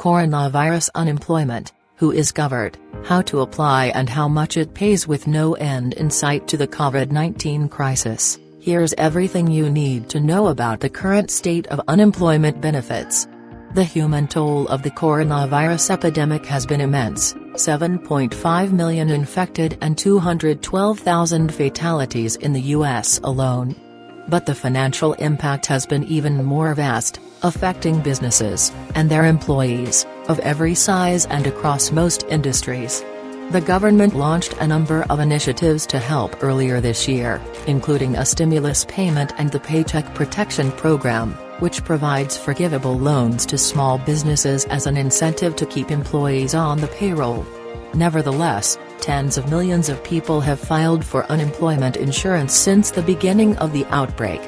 Coronavirus unemployment, who is covered, how to apply and how much it pays with no end in sight to the COVID-19 crisis. Here's everything you need to know about the current state of unemployment benefits. The human toll of the coronavirus epidemic has been immense, 7.5 million infected and 212,000 fatalities in the U.S. alone. But the financial impact has been even more vast, affecting businesses, and their employees, of every size and across most industries. The government launched a number of initiatives to help earlier this year, including a stimulus payment and the Paycheck Protection Program, which provides forgivable loans to small businesses as an incentive to keep employees on the payroll. Nevertheless, tens of millions of people have filed for unemployment insurance since the beginning of the outbreak.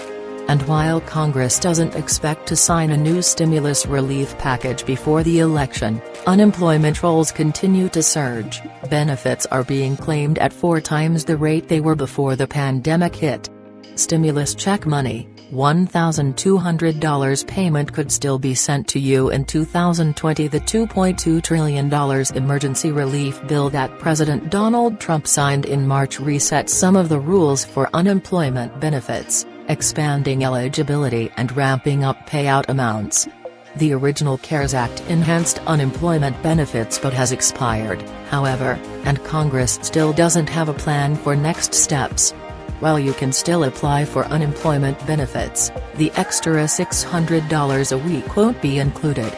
And while Congress doesn't expect to sign a new stimulus relief package before the election, unemployment rolls continue to surge. Benefits are being claimed at 4 times the rate they were before the pandemic hit. Stimulus check money, $1,200 payment could still be sent to you in 2020. The $2.2 trillion emergency relief bill that President Donald Trump signed in March resets some of the rules for unemployment benefits, expanding eligibility and ramping up payout amounts. The original CARES Act enhanced unemployment benefits but has expired, however, and Congress still doesn't have a plan for next steps. While you can still apply for unemployment benefits, the extra $600 a week won't be included.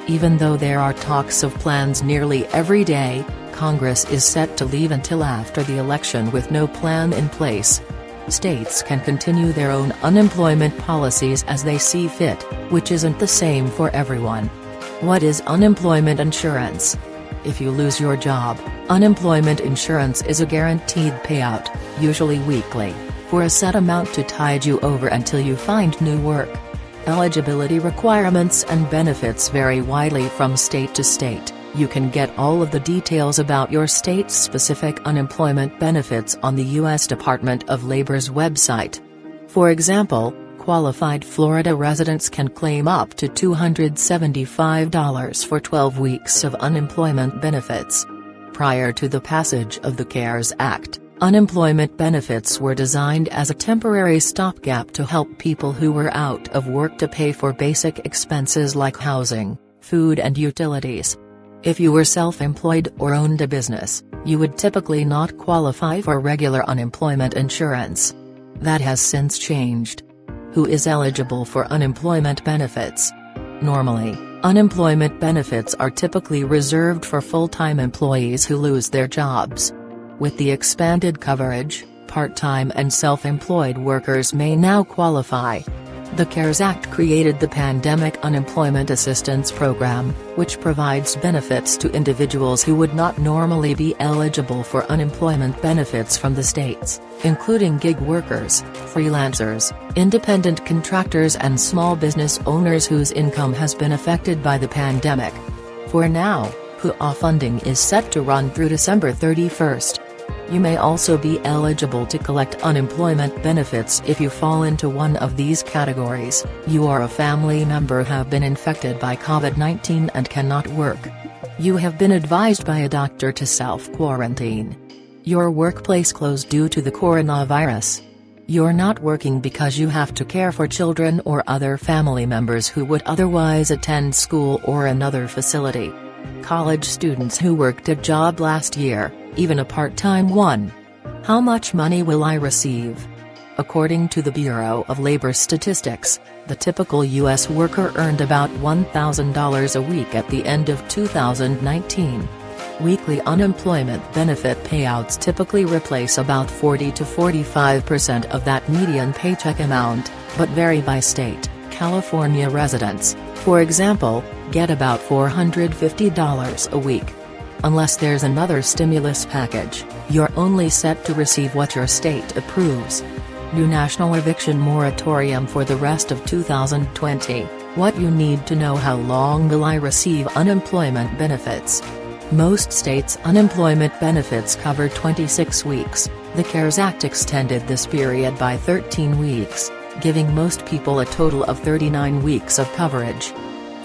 Even though there are talks of plans nearly every day, Congress is set to leave until after the election with no plan in place. States can continue their own unemployment policies as they see fit, which isn't the same for everyone. What is unemployment insurance? If you lose your job, unemployment insurance is a guaranteed payout, usually weekly, for a set amount to tide you over until you find new work. Eligibility requirements and benefits vary widely from state to state. You can get all of the details about your state's specific unemployment benefits on the U.S. Department of Labor's website. For example, qualified Florida residents can claim up to $275 for 12 weeks of unemployment benefits. Prior to the passage of the CARES Act, unemployment benefits were designed as a temporary stopgap to help people who were out of work to pay for basic expenses like housing, food and utilities. If you were self-employed or owned a business, you would typically not qualify for regular unemployment insurance. That has since changed. Who is eligible for unemployment benefits? Normally, unemployment benefits are typically reserved for full-time employees who lose their jobs. With the expanded coverage, part-time and self-employed workers may now qualify. The CARES Act created the Pandemic Unemployment Assistance Program, which provides benefits to individuals who would not normally be eligible for unemployment benefits from the states, including gig workers, freelancers, independent contractors and small business owners whose income has been affected by the pandemic. For now, PUA funding is set to run through December 31st. You may also be eligible to collect unemployment benefits if you fall into one of these categories. You or a family member have been infected by COVID-19 and cannot work. You have been advised by a doctor to self-quarantine. Your workplace closed due to the coronavirus. You're not working because you have to care for children or other family members who would otherwise attend school or another facility. College students who worked a job last year, even a part-time one. How much money will I receive? According to the Bureau of Labor Statistics, the typical U.S. worker earned about $1,000 a week at the end of 2019. Weekly unemployment benefit payouts typically replace about 40 to 45% of that median paycheck amount, but vary by state. California residents, for example, get about $450 a week. Unless there's another stimulus package, you're only set to receive what your state approves. New national eviction moratorium for the rest of 2020. What you need to know: how long will I receive unemployment benefits? Most states' unemployment benefits cover 26 weeks. The CARES Act extended this period by 13 weeks, giving most people a total of 39 weeks of coverage.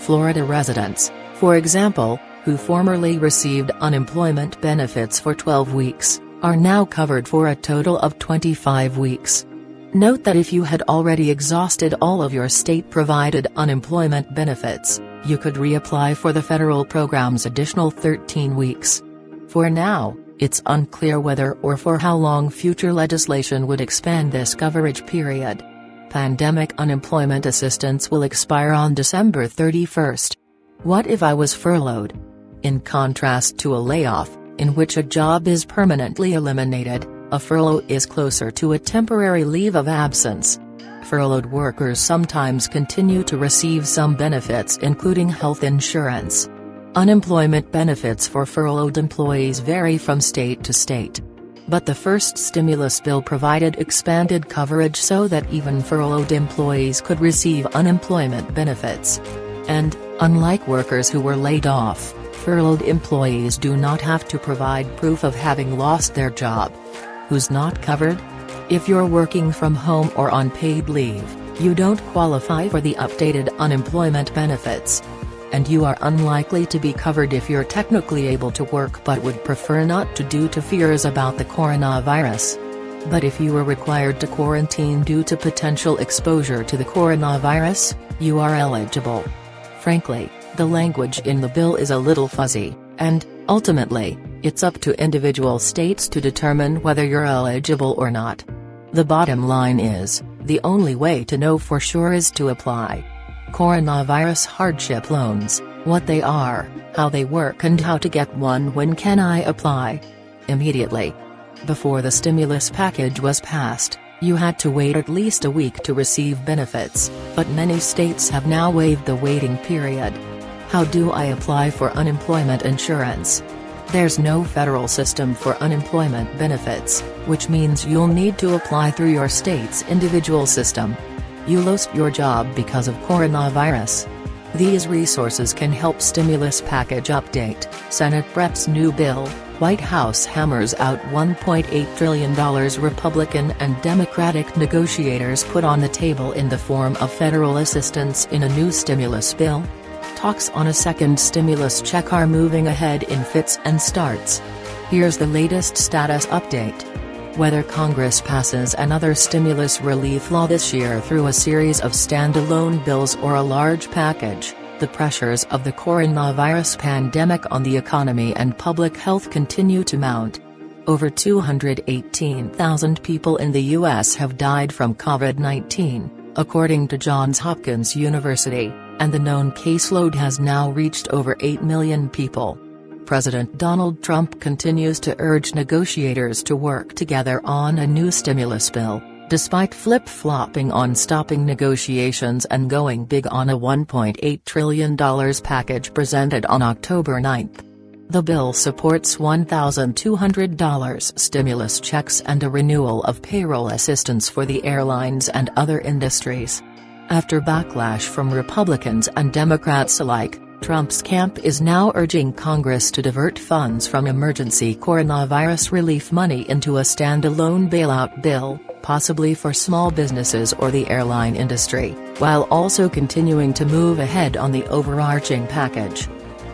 Florida residents, for example, who formerly received unemployment benefits for 12 weeks, are now covered for a total of 25 weeks. Note that if you had already exhausted all of your state-provided unemployment benefits, you could reapply for the federal program's additional 13 weeks. For now, it's unclear whether or for how long future legislation would expand this coverage period. Pandemic unemployment assistance will expire on December 31st. What if I was furloughed? In contrast to a layoff, in which a job is permanently eliminated, a furlough is closer to a temporary leave of absence. Furloughed workers sometimes continue to receive some benefits including health insurance. Unemployment benefits for furloughed employees vary from state to state. But the first stimulus bill provided expanded coverage so that even furloughed employees could receive unemployment benefits. And, unlike workers who were laid off, furloughed employees do not have to provide proof of having lost their job. Who's not covered? If you're working from home or on paid leave, you don't qualify for the updated unemployment benefits. And you are unlikely to be covered if you're technically able to work but would prefer not to due to fears about the coronavirus. But if you were required to quarantine due to potential exposure to the coronavirus, you are eligible. Frankly, the language in the bill is a little fuzzy, and, ultimately, it's up to individual states to determine whether you're eligible or not. The bottom line is, the only way to know for sure is to apply. Coronavirus hardship loans, what they are, how they work and how to get one. When can I apply? Immediately. Before the stimulus package was passed, you had to wait at least a week to receive benefits, but many states have now waived the waiting period. How do I apply for unemployment insurance? There's no federal system for unemployment benefits, which means you'll need to apply through your state's individual system. You lost your job because of coronavirus. These resources can help. Stimulus package update, Senate preps new bill, White House hammers out $1.8 trillion. Republican and Democratic negotiators put on the table in the form of federal assistance in a new stimulus bill. Talks on a second stimulus check are moving ahead in fits and starts. Here's the latest status update. Whether Congress passes another stimulus relief law this year through a series of standalone bills or a large package, the pressures of the coronavirus pandemic on the economy and public health continue to mount. Over 218,000 people in the U.S. have died from COVID-19, according to Johns Hopkins University, and the known caseload has now reached over 8 million people. President Donald Trump continues to urge negotiators to work together on a new stimulus bill, despite flip-flopping on stopping negotiations and going big on a $1.8 trillion package presented on October 9. The bill supports $1,200 stimulus checks and a renewal of payroll assistance for the airlines and other industries. After backlash from Republicans and Democrats alike, Trump's camp is now urging Congress to divert funds from emergency coronavirus relief money into a standalone bailout bill, possibly for small businesses or the airline industry, while also continuing to move ahead on the overarching package.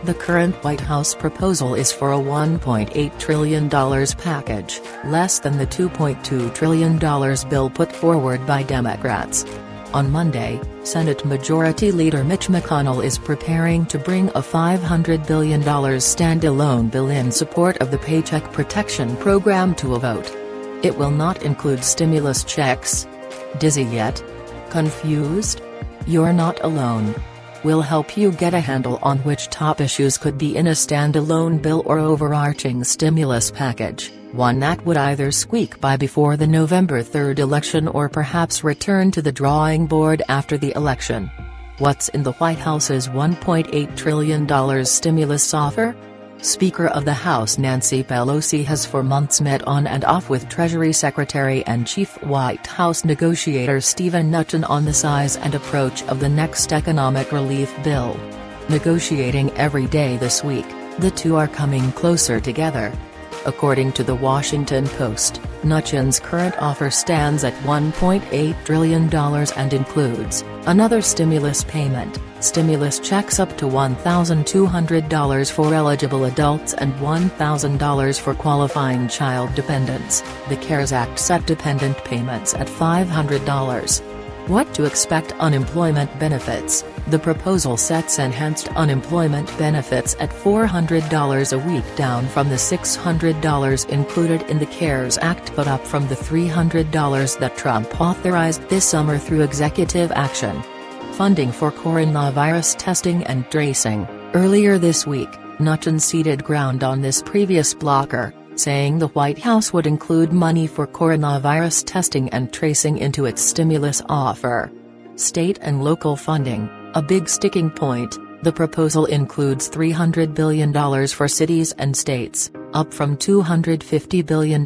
The current White House proposal is for a $1.8 trillion package, less than the $2.2 trillion bill put forward by Democrats. On Monday, Senate Majority Leader Mitch McConnell is preparing to bring a $500 billion standalone bill in support of the Paycheck Protection Program to a vote. It will not include stimulus checks. Dizzy yet? Confused? You're not alone. We'll help you get a handle on which top issues could be in a standalone bill or overarching stimulus package, one that would either squeak by before the November 3 election or perhaps return to the drawing board after the election. What's in the White House's $1.8 trillion stimulus offer? Speaker of the House Nancy Pelosi has for months met on and off with Treasury Secretary and Chief White House negotiator Stephen Mnuchin on the size and approach of the next economic relief bill. Negotiating every day this week, the two are coming closer together. According to The Washington Post, Mnuchin's current offer stands at $1.8 trillion and includes another stimulus payment, Stimulus checks up to $1,200 for eligible adults and $1,000 for qualifying child dependents. The CARES Act set dependent payments at $500. What to expect? Unemployment benefits. The proposal sets enhanced unemployment benefits at $400 a week, down from the $600 included in the CARES Act but up from the $300 that Trump authorized this summer through executive action. Funding for coronavirus testing and tracing. Earlier this week, Mnuchin ceded ground on this previous blocker, saying the White House would include money for coronavirus testing and tracing into its stimulus offer. State and local funding, a big sticking point. The proposal includes $300 billion for cities and states, up from $250 billion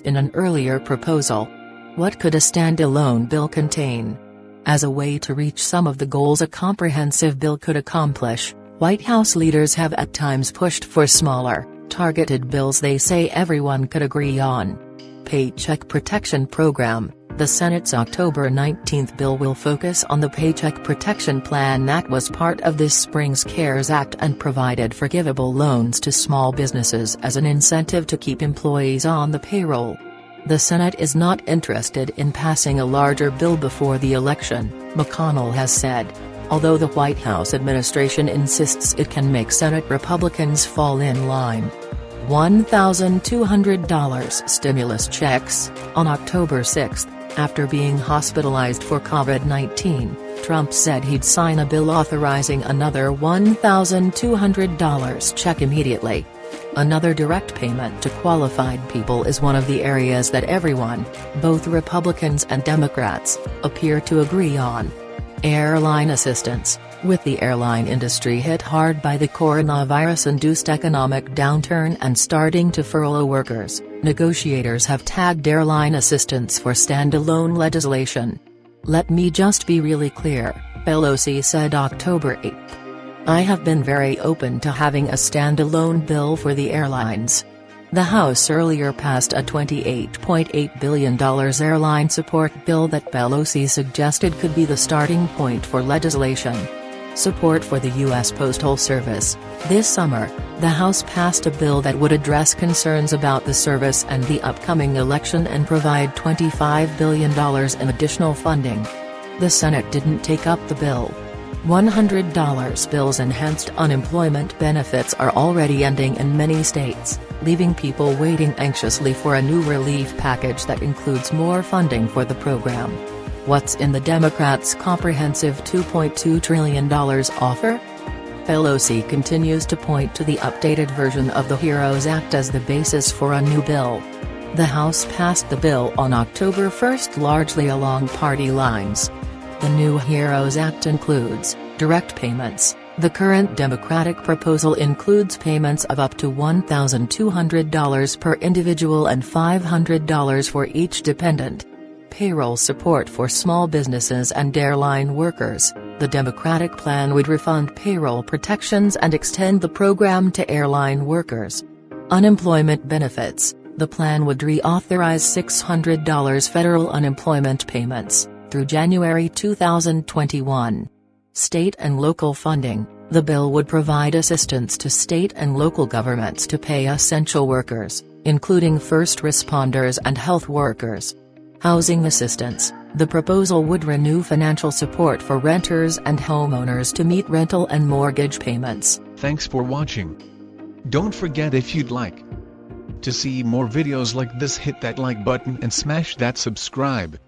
in an earlier proposal. What could a standalone bill contain? As a way to reach some of the goals a comprehensive bill could accomplish, White House leaders have at times pushed for smaller, targeted bills they say everyone could agree on. Paycheck Protection Program. The Senate's October 19 bill will focus on the Paycheck Protection Plan that was part of this spring's CARES Act and provided forgivable loans to small businesses as an incentive to keep employees on the payroll. The Senate is not interested in passing a larger bill before the election, McConnell has said, although the White House administration insists it can make Senate Republicans fall in line. $1,200 stimulus checks. On October 6, after being hospitalized for COVID-19, Trump said he'd sign a bill authorizing another $1,200 check immediately. Another direct payment to qualified people is one of the areas that everyone, both Republicans and Democrats, appear to agree on. Airline assistance. With the airline industry hit hard by the coronavirus-induced economic downturn and starting to furlough workers, negotiators have tagged airline assistance for standalone legislation. Let me just be really clear, Pelosi said October 8. I have been very open to having a standalone bill for the airlines. The House earlier passed a $28.8 billion airline support bill that Pelosi suggested could be the starting point for legislation. Support for the U.S. Postal Service. This summer, the House passed a bill that would address concerns about the service and the upcoming election and provide $25 billion in additional funding. The Senate didn't take up the bill. $100 bills. Enhanced unemployment benefits are already ending in many states, leaving people waiting anxiously for a new relief package that includes more funding for the program. What's in the Democrats' comprehensive $2.2 trillion offer? Pelosi continues to point to the updated version of the HEROES Act as the basis for a new bill. The House passed the bill on October 1 largely along party lines. The new HEROES Act includes direct payments. The current Democratic proposal includes payments of up to $1,200 per individual and $500 for each dependent. Payroll support for small businesses and airline workers. The Democratic plan would refund payroll protections and extend the program to airline workers. Unemployment benefits. The plan would reauthorize $600 federal unemployment payments through January 2021. State and local funding. The bill would provide assistance to state and local governments to pay essential workers, including first responders and health workers. Housing assistance. The proposal would renew financial support for renters and homeowners to meet rental and mortgage payments. Thanks for watching. Don't forget, if you'd like to see more videos like this, hit that like button and smash that subscribe.